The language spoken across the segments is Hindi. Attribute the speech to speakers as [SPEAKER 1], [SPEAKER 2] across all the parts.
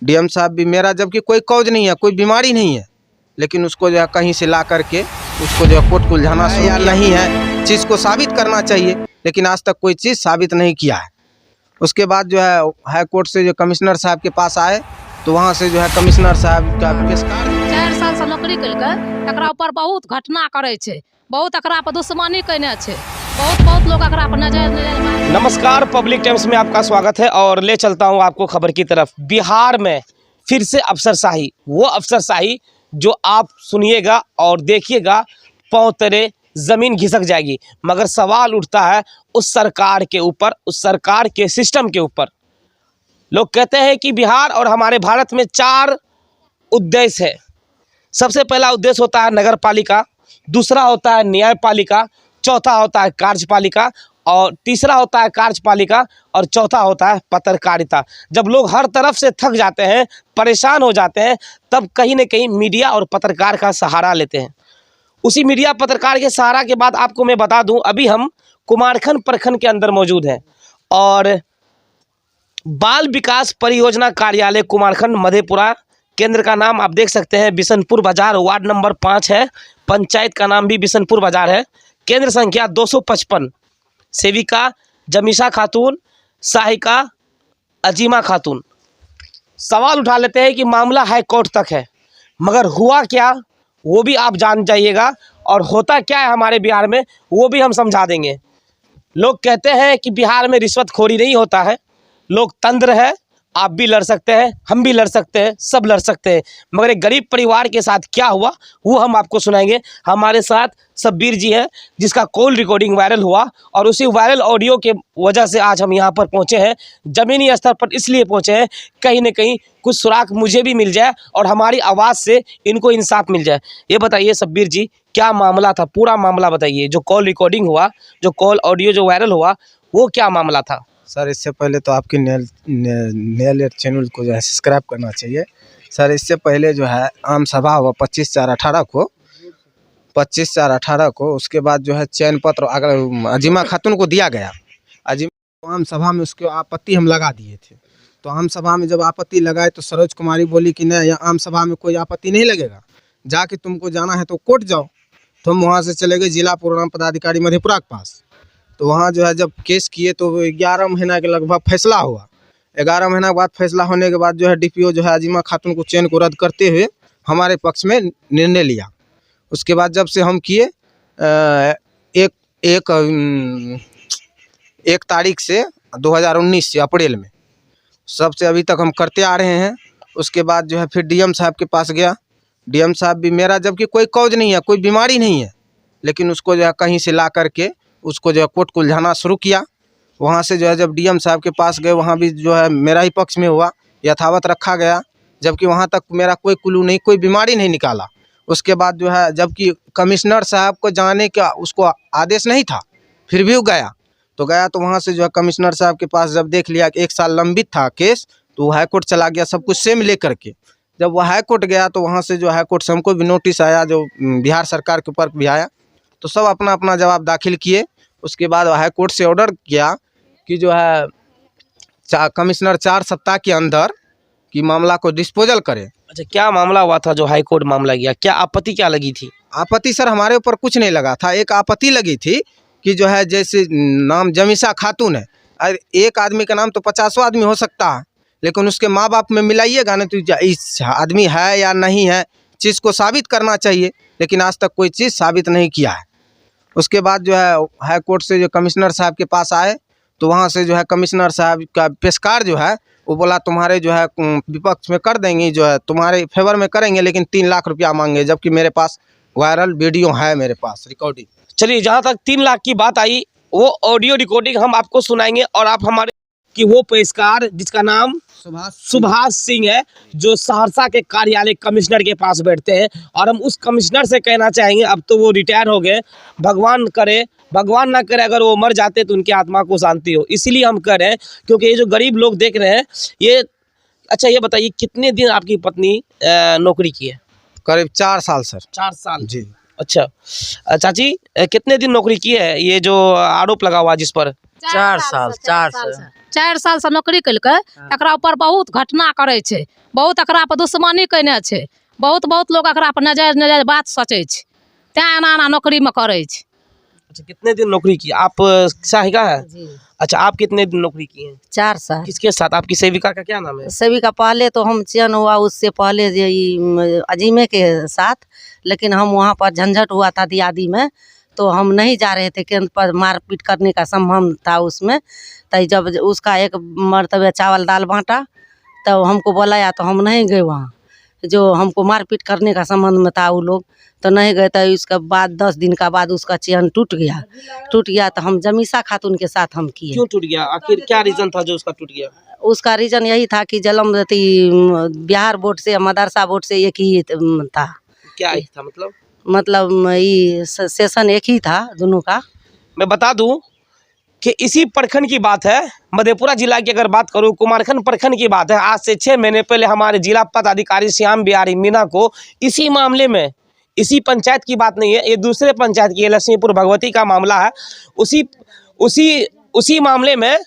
[SPEAKER 1] डीएम साहब भी मेरा जबकि कोई कौज नहीं है, कोई बीमारी नहीं है, लेकिन उसको जो है कहीं से ला करके उसको जो है कोर्ट को उलझाना या नहीं है, चीज़ को साबित करना चाहिए, लेकिन आज तक कोई चीज़ साबित नहीं किया है। उसके बाद जो है हाई कोर्ट से जो कमिश्नर साहब के पास आए तो वहाँ से जो है कमिश्नर साहब का पेशकार
[SPEAKER 2] 4 साल से नौकरी कलकै, एकरा ऊपर बहुत घटना करे छे, बहुत एकरा पर दुश्मनी कने छे, बहुत लोग एकरा पर नजर।
[SPEAKER 3] नमस्कार, पब्लिक टाइम्स में आपका स्वागत है और ले चलता हूं आपको खबर की तरफ। बिहार में फिर से अफसरशाही, वो अफसरशाही जो आप सुनिएगा और देखिएगा पांव तले जमीन घिसक जाएगी। मगर सवाल उठता है उस सरकार के ऊपर, उस सरकार के सिस्टम के ऊपर। लोग कहते हैं कि बिहार और हमारे भारत में 4 उद्देश्य है। सबसे पहला उद्देश्य होता है नगर पालिका, दूसरा होता है न्यायपालिका, चौथा होता है कार्यपालिका और तीसरा होता है कार्यपालिका और चौथा होता है पत्रकारिता। जब लोग हर तरफ से थक जाते हैं, परेशान हो जाते हैं, तब कहीं न कहीं मीडिया और पत्रकार का सहारा लेते हैं। उसी मीडिया पत्रकार के सहारा के बाद आपको मैं बता दूं, अभी हम कुमारखंड प्रखंड के अंदर मौजूद हैं और बाल विकास परियोजना कार्यालय कुमारखंड मधेपुरा, केंद्र का नाम आप देख सकते हैं बिशनपुर बाजार, वार्ड नंबर 5 है, पंचायत का नाम भी बिशनपुर बाजार है, केंद्र संख्या 255, सेविका जमीशा खातून, सहायिका अजीमा खातून। सवाल उठा लेते हैं कि मामला हाई कोर्ट तक है, मगर हुआ क्या वो भी आप जान जाइएगा और होता क्या है हमारे बिहार में वो भी हम समझा देंगे। लोग कहते हैं कि बिहार में रिश्वतखोरी नहीं होता है, लोकतंत्र है, आप भी लड़ सकते हैं, हम भी लड़ सकते हैं, सब लड़ सकते हैं। मगर एक गरीब परिवार के साथ क्या हुआ वो हम आपको सुनाएंगे। हमारे साथ सब्बीर जी हैं जिसका कॉल रिकॉर्डिंग वायरल हुआ और उसी वायरल ऑडियो के वजह से आज हम यहाँ पर पहुँचे हैं। ज़मीनी स्तर पर इसलिए पहुँचे हैं कहीं न कहीं कुछ सुराग मुझे भी मिल जाए और हमारी आवाज़ से इनको इंसाफ मिल जाए। ये बताइए सब्बीर जी, क्या मामला था, पूरा मामला बताइए। जो कॉल रिकॉर्डिंग हुआ, जो कॉल ऑडियो जो वायरल हुआ, वो क्या मामला था?
[SPEAKER 1] सर इससे पहले तो आपके नेल चैनल को जो है सब्सक्राइब करना चाहिए। सर इससे पहले जो है आम सभा हुआ 25/4/18 को, 25/4/18 को। उसके बाद जो है चयन पत्र अगर अजीमा खातून को दिया गया, अजीमा आम सभा में उसके आपत्ति हम लगा दिए थे। तो आम सभा में जब आपत्ति लगाए तो सरोज कुमारी बोली कि नहीं, आम सभा में कोई आपत्ति नहीं लगेगा, जाके तुमको जाना है तो कोर्ट जाओ। तो हम वहाँ से चले गए जिला प्रोग्राम पदाधिकारी मधेपुरा के पास। तो वहाँ जो है जब केस किए तो 11 महीना के लगभग फैसला हुआ। 11 महीना के बाद फैसला होने के बाद जो है डीपीओ जो है अजीमा खातून को चयन को रद्द करते हुए हमारे पक्ष में निर्णय लिया। उसके बाद जब से हम किए एक तारीख से 2019 से अप्रैल में सब से अभी तक हम करते आ रहे हैं। उसके बाद जो है फिर डीएम साहब के पास गया। डीएम साहब भी मेरा जबकि कोई कौज नहीं है, कोई बीमारी नहीं है, लेकिन उसको जो है कहीं से ला करके उसको जो है कोर्ट को उलझाना शुरू किया। वहाँ से जो है जब डीएम साहब के पास गए, वहाँ भी जो है मेरा ही पक्ष में हुआ, यथावत रखा गया, जबकि वहाँ तक मेरा कोई क्लू नहीं, कोई बीमारी नहीं निकाला। उसके बाद जो है जबकि कमिश्नर साहब को जाने का उसको आदेश नहीं था, फिर भी वो गया। तो वहाँ से जो है कमिश्नर साहब के पास जब देख लिया कि 1 साल लंबित था केस, तो वो हाई कोर्ट चला गया सब कुछ सेम ले करके। जब वो हाई कोर्ट गया तो वहाँ से जो हाई कोर्ट से हमको भी नोटिस आया, जो बिहार सरकार के ऊपर भी आया, तो सब अपना अपना जवाब दाखिल किए। उसके बाद हाई कोर्ट से ऑर्डर किया कि जो है कमिश्नर 4 सप्ताह के अंदर कि मामला को डिस्पोजल करे।
[SPEAKER 3] अच्छा, क्या मामला हुआ था जो हाई कोर्ट मामला गया? क्या आपत्ति क्या लगी थी?
[SPEAKER 1] आपत्ति सर हमारे ऊपर कुछ नहीं लगा था। एक आपत्ति लगी थी कि जो है जैसे नाम जमीशा खातून है, और एक आदमी का नाम तो 50 आदमी हो सकता है, लेकिन उसके माँ बाप में मिलाइएगा ना तो इस आदमी है या नहीं है, चीज़ को साबित करना चाहिए, लेकिन आज तक कोई चीज़ साबित नहीं किया है। उसके बाद जो है हाई कोर्ट से जो कमिश्नर साहब के पास आए तो वहाँ से जो है कमिश्नर साहब का पेशकार जो है वो बोला तुम्हारे जो है विपक्ष में कर देंगे, जो है तुम्हारे फेवर में करेंगे, लेकिन 3 लाख रुपया मांगे, जबकि मेरे पास वायरल वीडियो है, मेरे पास रिकॉर्डिंग।
[SPEAKER 3] चलिए, जहाँ तक 3 लाख की बात आई वो ऑडियो रिकॉर्डिंग हम आपको सुनाएंगे और आप हमारे कि वो पेशकार जिसका नाम सुभाष सिंह है, जो सहरसा के कार्यालय कमिश्नर के पास बैठते हैं, और हम उस कमिश्नर से कहना चाहेंगे, अब तो वो रिटायर हो गए, भगवान करे, भगवान ना करे अगर वो मर जाते तो उनकी आत्मा को शांति हो। इसीलिए हम कह रहे हैं क्योंकि ये जो गरीब लोग देख रहे हैं ये। अच्छा, ये बताइए कितने दिन आपकी पत्नी नौकरी की है?
[SPEAKER 1] करीब 4 साल सर।
[SPEAKER 3] 4 साल
[SPEAKER 1] जी।
[SPEAKER 3] अच्छा चाची, कितने दिन नौकरी की है? ये जो आरोप लगा हुआ जिस पर
[SPEAKER 4] चार साल
[SPEAKER 2] 4 साल से नौकरी केलकै। एकरा ऊपर बहुत घटना करे छै, बहुत एकरा पर दुश्मनी कइने छै, बहुत लोग एकरा पर नजायज बात सोचे छै, तैं एना नौकरी में करे छै।
[SPEAKER 3] अच्छा, कितने दिन नौकरी की आप? सहायिका है। अच्छा, आप कितने दिन नौकरी की हैं?
[SPEAKER 4] 4 साल।
[SPEAKER 3] किसके साथ? आपकी सेविका का क्या नाम है?
[SPEAKER 4] सभी का पहले तो हम चयन हुआ, उससे पहले अजीमे के साथ, लेकिन हम वहाँ पर झंझट हुआ था दियादी में, तो हम नहीं जा रहे थे, केंद्र पर मारपीट करने का संभव था उसमें। तो जब उसका एक मर्तबे चावल दाल बांटा तो हमको बुलाया, तो हम नहीं गए वहाँ, जो हमको मारपीट करने का संबंध में था वो लोग, तो नहीं गए। तो उसके बाद 10 दिन का बाद उसका चयन टूट गया। तो हम जमीसा खातून के साथ हम किए।
[SPEAKER 3] क्यों टूट गया? आखिर क्या रीजन था जो उसका टूट गया?
[SPEAKER 4] उसका रीजन यही था कि बिहार बोर्ड से मदरसा बोर्ड से एक ही था।
[SPEAKER 3] क्या ही था मतलब?
[SPEAKER 4] मतलब ये सेशन एक ही था दोनों का।
[SPEAKER 3] मैं बता दूं कि इसी प्रखंड की बात है, मधेपुरा जिला की अगर बात करूं, कुमारखंड प्रखंड की बात है। आज से 6 महीने पहले हमारे जिला पदाधिकारी श्याम बिहारी मीणा को इसी मामले में, इसी पंचायत की बात नहीं है, ये दूसरे पंचायत की, लक्ष्मीपुर भगवती का मामला है, उसी मामले में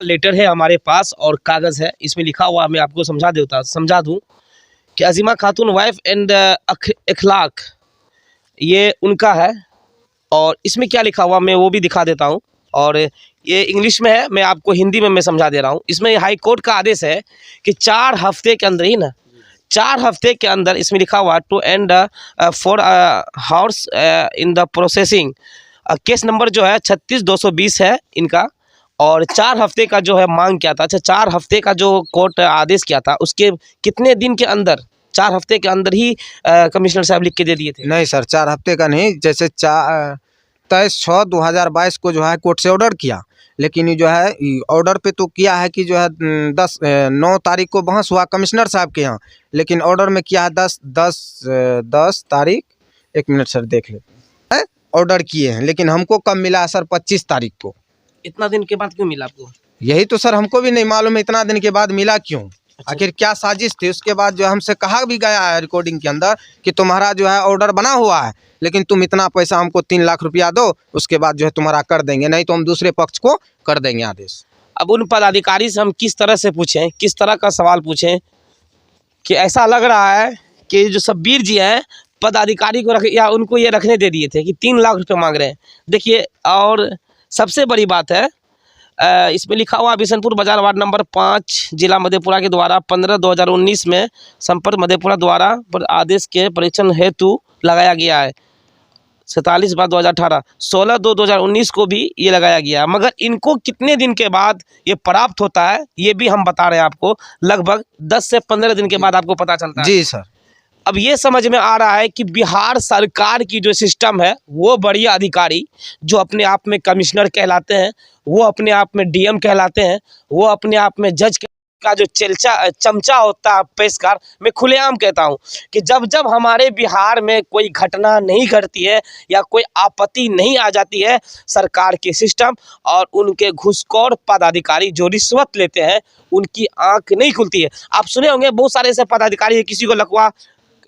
[SPEAKER 3] लेटर है हमारे पास और कागज है, इसमें लिखा हुआ, मैं आपको समझा दूं कि अजीमा खातून वाइफ एंड इखलाक, ये उनका है। और इसमें क्या लिखा हुआ मैं वो भी दिखा देता हूं, और ये इंग्लिश में है, मैं आपको हिंदी में मैं समझा दे रहा हूं। इसमें हाई कोर्ट का आदेश है कि 4 हफ्ते के अंदर ही ना, 4 हफ्ते के अंदर, इसमें लिखा हुआ two and 4 house in the processing. Case number जो है 36220 है इनका, और 4 हफ्ते का जो है मांग किया था। अच्छा, 4 हफ्ते का जो कोर्ट आदेश किया था, उसके कितने दिन के अंदर, 4 हफ्ते के अंदर ही कमिश्नर साहब लिख के दे दिए थे?
[SPEAKER 1] नहीं सर, 4 हफ्ते का नहीं, जैसे 23/6/2022 को जो है कोर्ट से ऑर्डर किया, लेकिन ये जो है ऑर्डर पे तो किया है कि जो है 9 तारीख को बहस हुआ कमिश्नर साहब के यहाँ, लेकिन ऑर्डर में किया है 10 तारीख, 1 मिनट सर देख ले, ऑर्डर किए हैं, लेकिन हमको कब मिला है सर? 25 तारीख को।
[SPEAKER 3] इतना दिन के बाद क्यों मिला आपको?
[SPEAKER 1] यही तो सर हमको भी नहीं मालूम है, इतना दिन के बाद मिला क्यों, आखिर क्या साजिश थी? उसके बाद जो हमसे कहा भी गया है रिकॉर्डिंग के अंदर कि तुम्हारा जो है ऑर्डर बना हुआ है, लेकिन तुम इतना पैसा हमको 3 लाख रुपया दो, उसके बाद जो है तुम्हारा कर देंगे, नहीं तो हम दूसरे पक्ष को कर देंगे आदेश।
[SPEAKER 3] अब उन पदाधिकारी से हम किस तरह से पूछें, किस तरह का सवाल पूछें कि ऐसा लग रहा है कि जो शब्बीर जी हैं पदाधिकारी को या उनको ये रखने दे दिए थे कि 3 लाख रुपये मांग रहे हैं। देखिए, और सबसे बड़ी बात है, इसमें लिखा हुआ बिशनपुर बाजार वार्ड नंबर 5 जिला मधेपुरा के द्वारा 15/2019 में संपर्क मधेपुरा द्वारा पर आदेश के परीक्षण हेतु लगाया गया है। 47/2018, 16/2/2019 को भी ये लगाया गया है, मगर इनको कितने दिन के बाद ये प्राप्त होता है ये भी हम बता रहे हैं आपको। लगभग 10 से 15 दिन के बाद आपको पता चलता है।
[SPEAKER 1] जी सर।
[SPEAKER 3] अब ये समझ में आ रहा है कि बिहार सरकार की जो सिस्टम है, वो बड़ी अधिकारी जो अपने आप में कमिश्नर कहलाते हैं, वो अपने आप में डीएम कहलाते हैं, वो अपने आप में जज का जो चमचा होता है पेशकार, मैं खुलेआम कहता हूँ कि जब जब हमारे बिहार में कोई घटना नहीं घटती है या कोई आपत्ति नहीं आ जाती है, सरकार के सिस्टम और उनके घुसखोर पदाधिकारी जो रिश्वत लेते हैं, उनकी आंख नहीं खुलती है। आप सुने होंगे बहुत सारे ऐसे पदाधिकारी, किसी को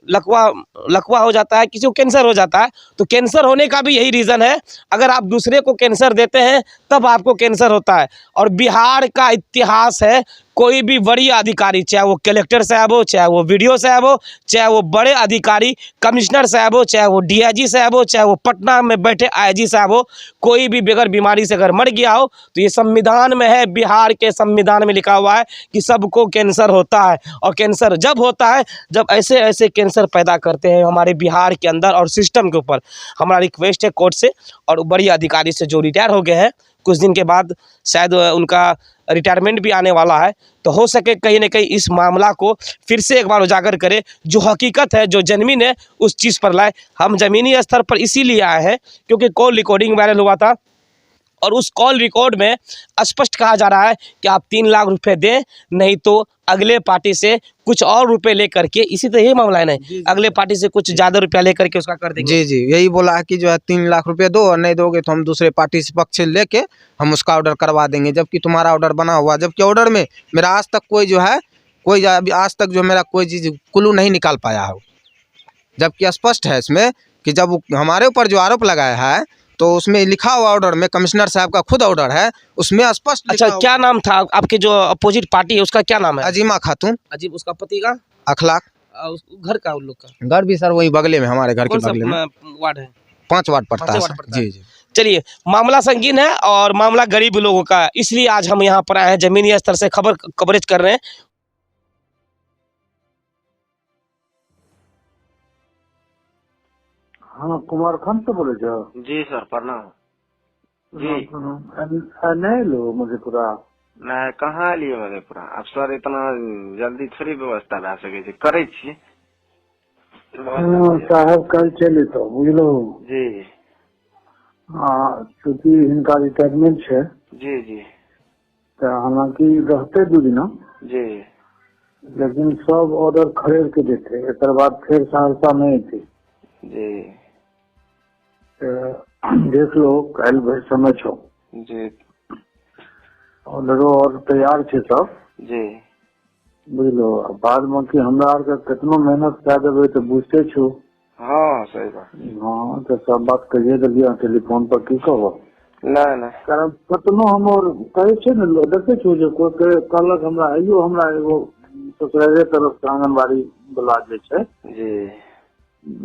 [SPEAKER 3] लकवा हो जाता है, किसी को कैंसर हो जाता है, तो कैंसर होने का भी यही रीज़न है, अगर आप दूसरे को कैंसर देते हैं तब आपको कैंसर होता है। और बिहार का इतिहास है, कोई भी बड़ी अधिकारी, चाहे वो कलेक्टर साहब हो, चाहे वो वीडियो साहब हो, चाहे वो बड़े अधिकारी कमिश्नर साहब हो, चाहे वो डीआईजी साहब हो, चाहे वो पटना में बैठे आईजी साहब हो, कोई भी बगैर बीमारी से अगर मर गया हो तो ये संविधान में है, बिहार के संविधान में लिखा हुआ है कि सबको कैंसर होता है। और कैंसर जब होता है जब ऐसे ऐसे कैंसर पैदा करते हैं हमारे बिहार के अंदर और सिस्टम के ऊपर। हमारा रिक्वेस्ट है कोर्ट से और बड़ी अधिकारी से जो रिटायर हो गए हैं, कुछ दिन के बाद शायद उनका रिटायरमेंट भी आने वाला है, तो हो सके कहीं ना कहीं इस मामला को फिर से एक बार उजागर करे, जो हकीकत है, जो ज़मीन है, उस चीज़ पर लाए। हम ज़मीनी स्तर पर इसीलिए आए हैं क्योंकि कॉल रिकॉर्डिंग वायरल हुआ था और उस कॉल रिकॉर्ड में स्पष्ट कहा जा रहा है कि आप 3 लाख रुपए दें, नहीं तो अगले पार्टी से कुछ और रुपए लेकर के, इसी तरह यही मामला है ना, अगले पार्टी से कुछ ज़्यादा रुपया लेकर के उसका कर देंगे।
[SPEAKER 1] जी जी, यही बोला है कि जो है 3 लाख रुपए दो और नहीं दोगे तो हम दूसरे पार्टी से पक्ष से लेके हम उसका ऑर्डर करवा देंगे, जबकि तुम्हारा ऑर्डर बना हुआ, जबकि ऑर्डर में मेरा आज तक कोई आज तक जो मेरा कोई चीज़ क्लू नहीं निकाल पाया है, जबकि स्पष्ट है इसमें कि जब हमारे ऊपर जो आरोप लगाया है तो उसमें लिखा हुआ ऑर्डर में, कमिश्नर साहब का खुद ऑर्डर है, उसमें स्पष्ट
[SPEAKER 3] अच्छा,
[SPEAKER 1] लिखा हुआ-
[SPEAKER 3] क्या नाम था आपके जो अपोजिट पार्टी है उसका, क्या नाम है?
[SPEAKER 1] अजीमा खातून
[SPEAKER 3] अजीब, उसका पति का
[SPEAKER 1] अखलाक।
[SPEAKER 3] घर का उन लोग का
[SPEAKER 1] घर भी सर वही बगले में, हमारे घर के
[SPEAKER 3] कौन सा
[SPEAKER 1] बगले में
[SPEAKER 3] वार्ड है?
[SPEAKER 1] 5 वार्ड पड़ता है
[SPEAKER 3] वार्ड
[SPEAKER 1] सर।
[SPEAKER 3] पड़ता है।
[SPEAKER 1] जी जी।
[SPEAKER 3] चलिए, मामला संगीन है और मामला गरीब लोगों का है, इसलिए आज हम यहाँ पर आए हैं, जमीनी स्तर से कवरेज कर रहे हैं।
[SPEAKER 5] हाँ, कुमारखंड से बोले जो?
[SPEAKER 6] जी सर, प्रणाम जी।
[SPEAKER 5] नहीं लो मधेपुरा
[SPEAKER 6] मैं कहाँ लिए मधेपुरा? अब सर इतना जल्दी थोड़ी व्यवस्था भए सकै छै, करै छियै।
[SPEAKER 5] साहब कल चले तो बुझलो
[SPEAKER 6] जी
[SPEAKER 5] चूँकि हिनका रिटायरमेंट है,
[SPEAKER 6] जी जी
[SPEAKER 5] तो हालांकि रहते 2 दिन,
[SPEAKER 6] जी
[SPEAKER 5] लेकिन सब ऑर्डर खरीद के देते, एक बाद फिर सहरसा नहीं थी।
[SPEAKER 6] जी
[SPEAKER 5] देख लो कल भर समय छो,
[SPEAKER 6] जी
[SPEAKER 5] ऑर्डरो और तैयार छे सब,
[SPEAKER 6] जी
[SPEAKER 5] बुझलो। बाद में कि हमरा आर के कितनो मेहनत कए देबै तो बुझते छो।
[SPEAKER 6] हाँ सही बात।
[SPEAKER 5] हाँ, तो सब बात कहिए दिलिए टेलीफोन पर, की कहबो?
[SPEAKER 6] नहीं नहीं
[SPEAKER 5] कारण कतनो हम और कहे छे ने, देखे छो जे कोई कहलक हमरा आइयो, हमरा एगो ससुरारे तरफ से आंगनबाड़ी वाला जे छै,
[SPEAKER 6] जी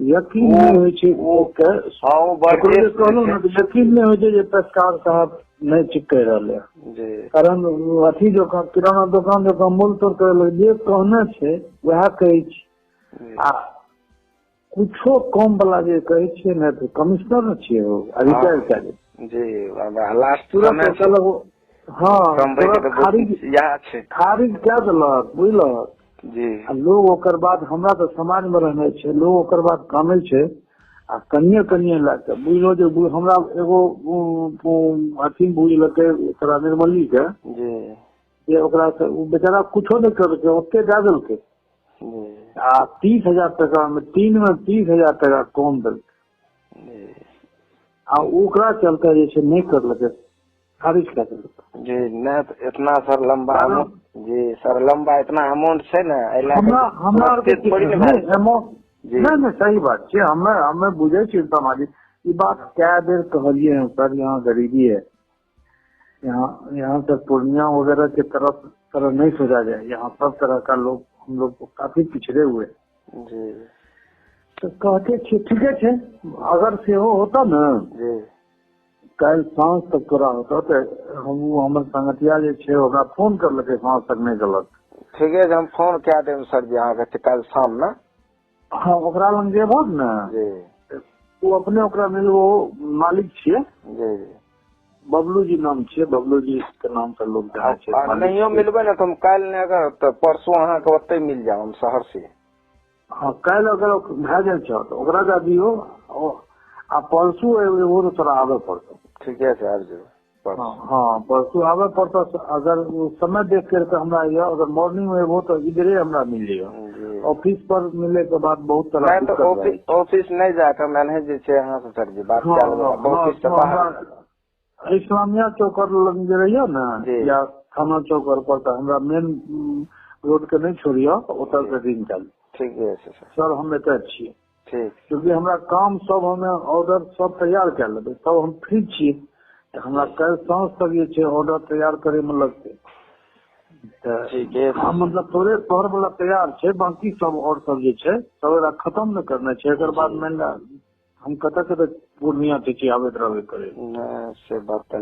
[SPEAKER 5] यकीन नहीं होय छै ओ के
[SPEAKER 6] हाँ बड़े
[SPEAKER 5] कहलो ने, यकीन नहीं होय छै जे पेशकार साहब नहीं चिपके रहले।
[SPEAKER 6] जी
[SPEAKER 5] कारण अथी जो किराना दुकान जो मोल तोड़ करे जे कहने छै वह कहे छै, आ कुछो कम वाला जे कहे छै ने, तो कमिश्नर न छियै ओ, रिटायर कए गेल।
[SPEAKER 6] जी लास्ट
[SPEAKER 5] तुरंत कहलक, हाँ
[SPEAKER 6] खारिज यह छै,
[SPEAKER 5] खारिज कए देलक, बुझलक।
[SPEAKER 6] जी
[SPEAKER 5] आ लोग ओकर बाद, हमरा तो समाज में रहने छै, लोग ओकर बाद कामे छै, आ कनिये लाके बुझलो जे हमरा एगो अथी बुझलकै ओकरा निर्मली के,
[SPEAKER 6] जी
[SPEAKER 5] जे ओकरा से उ बेचारा कुछो नहीं करलकै, ओते दे देलकै,
[SPEAKER 6] जी
[SPEAKER 5] आ 30,000 टका में 3 में 30,000 टका कम देलकै,
[SPEAKER 6] जी
[SPEAKER 5] आ ओकरा चलते जे छै नहीं करलकै, खारिज कए देलकै।
[SPEAKER 6] जी नहीं तो इतना सर लंबा अमाउंट, जी सर लंबा इतना अमाउंट छै ने,
[SPEAKER 5] हमरा आर के
[SPEAKER 6] थोड़ी ना
[SPEAKER 5] नहीं अमाउंट,
[SPEAKER 6] जी
[SPEAKER 5] नहीं सही बात छै, हमें बुझे छी समाजिक ई बात क्या देर कहलिए हैं सर। यहाँ गरीबी है, यहाँ से पूर्णिया वगैरह के तरह नहीं सोचा जाए, यहाँ सब तरह का लोग, हम लोग काफी पिछड़े हुए।
[SPEAKER 6] जी
[SPEAKER 5] तो कहते छे ठीक है, अगर सेहो होता ना,
[SPEAKER 6] जी
[SPEAKER 5] कल सांझ तक तोरा होता तो हमर संगतिया जे छे ओकरा फोन कर लगे, सांझ तक नहीं गलत।
[SPEAKER 6] ठीक है, हम फोन क्या देम सर जी अहाँ के कल शाम में।
[SPEAKER 5] हाँ, ओकरा लग जेबो ने,
[SPEAKER 6] जी
[SPEAKER 5] वो अपने ओकरा मिलबो, मालिक छिये,
[SPEAKER 6] जी जी
[SPEAKER 5] बबलू जी नाम छिये, बबलू जी के नाम से लोग जाए छे।
[SPEAKER 6] आ नहियो मिलबे ना तो हम कल ने अगर तो परसों अहाँ के ओते मिल जाओ, हम शहर से।
[SPEAKER 5] हाँ, कल अगर भए जाए छो तो ओकरा दे दियो, आ परसू एगो तोरा आवे पड़तो।
[SPEAKER 6] ठीक है सर, आज
[SPEAKER 5] हाँ परसू आवे पड़तो। अगर वो समय देख कर हमरा आइयो, अगर मॉर्निंग में एबो तो इधरे हमरा मिल लियो। ऑफिस पर मिले के बाद बहुत तरह
[SPEAKER 6] नहीं तो ऑफिस नहीं जाकर मैंने जे छे अहाँ से सर जी बात कर लो, ऑफिस से बाहर
[SPEAKER 5] इस्लामिया चौकर लग जे रहियो ना, या थाना चौकर पर, तो हमरा मेन रोड के नहीं छोड़ियो, ओतल से दिन चल।
[SPEAKER 6] ठीक है
[SPEAKER 5] सर हम एते छियै,
[SPEAKER 6] ठीक,
[SPEAKER 5] क्योंकि हमरा काम सब, हमें ऑर्डर सब तैयार कर लेबै, तब हम फ्री छियै। हमरा कल सांझ तक जे छै ऑर्डर तैयार करे में लगते।
[SPEAKER 6] ठीक है,
[SPEAKER 5] हाँ, मतलब तोहर वाला तैयार छै, बाकी सब और सब जे छै सब एकरा खत्म न करना छै। एकर बाद मान हम कतऽ पूर्णिया आबैत रहबे करे,
[SPEAKER 6] से बात तो नहीं।